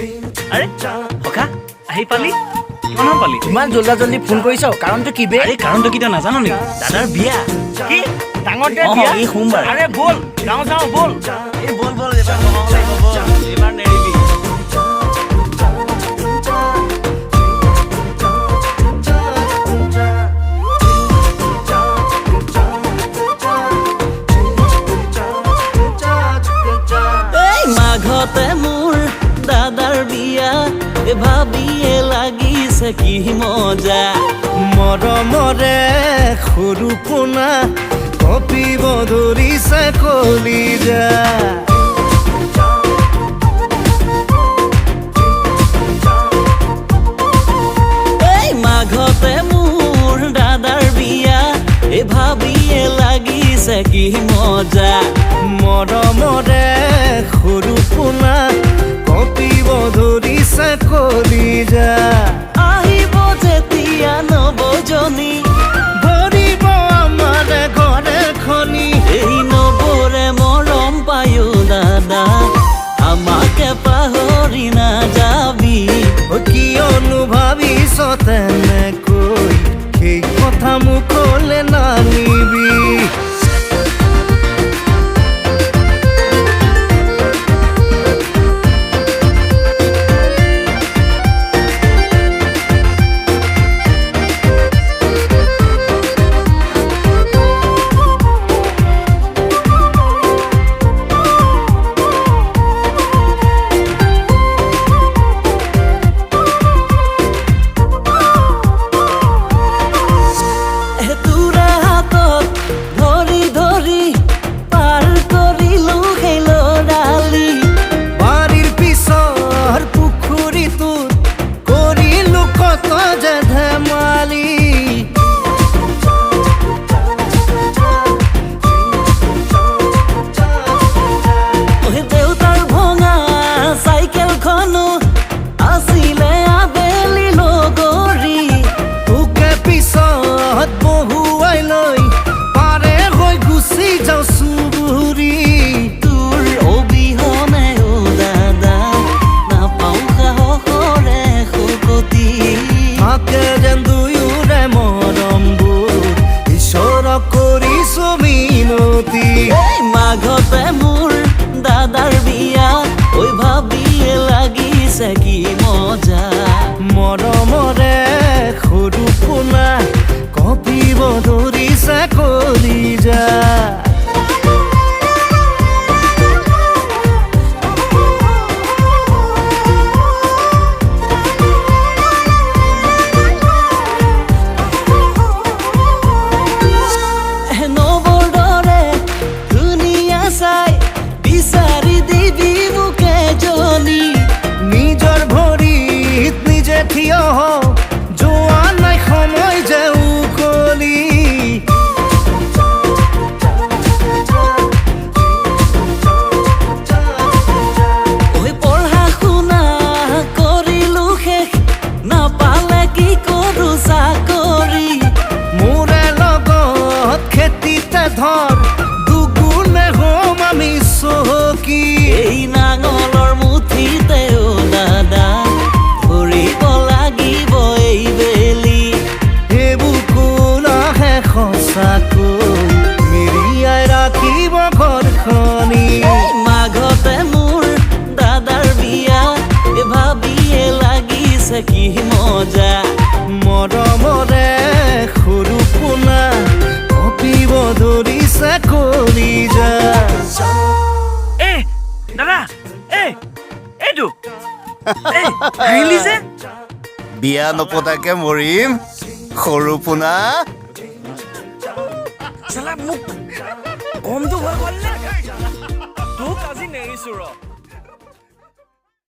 আৰে হকা আহি পালি কিমান পালি ইমান জল্দি ফোন কৰিছ কাৰণটো কি বে আৰে কাৰণটো কি তই নাজানো নেকি দাদাৰ বিয়া কি ডাঙৰ দে অ, বিয়া এই সোমবাৰ। আৰে বল গাঁও যাওঁ বল এই বল বল এবাৰ কমাব লাগিব বল এবাৰ নেৰিবি এই মাঘতে মোৰ দাদাৰ বিয়া ভাবিয়ে লাগিছে কি মজা মৰমৰে সৰু পোনা কপিব ধৰিছে কলিজা এই মাঘতে মোৰ দাদাৰ বিয়া ভাবিয়ে লাগিছে কি মজা মৰমৰে সৰু পোনা কপিব ধৰিছে কলিজা আহিব যেতিয়া নৱজনী ভৰিব আমাৰ ঘৰে খনি এই নবৰে মৰম পায়ো দাদা আমাকে পাহৰি নাযাবি কিয়নো ভাবিছ তেনেকৈ সেই কথা মুখলে নানিবি মাঘতে মোৰ দাদাৰ বিয়া ঐ ভাবিয়ে লাগিছে কি মজা মৰমৰে সৰু পোনা কপিব ধৰিছে কলিজা নিজৰ ভৰিত নিজে থিয় হ যোৱা নাই সময় যে উকলি পঢ়া শুনা কৰিলো শেষ নাপালে কি কৰো চাকৰি মোৰে লগত খেতিতে ধৰ দুগুণে হম আমি চহকী এই নাঙলৰ মুঠিতে দাদা ধৰিব লাগিব এই বেলি সেইবোৰ কোনাহে সঁচাকৈ মেৰিয়াই ৰাখিব ঘৰখনি মাঘতে মোৰ দাদাৰ বিয়া ভাবিয়ে লাগিছে কি মজা মৰমৰে সৰু পোনা কপিব ধৰিছে কলিজা এ দাদা এ এইটো এ আহিলি যে বিয়া নপতাকে মৰিম সৰু পোনা চালা মোক কমটো হৈ গ'ল নে তোক আজি নেৰিছো ৰ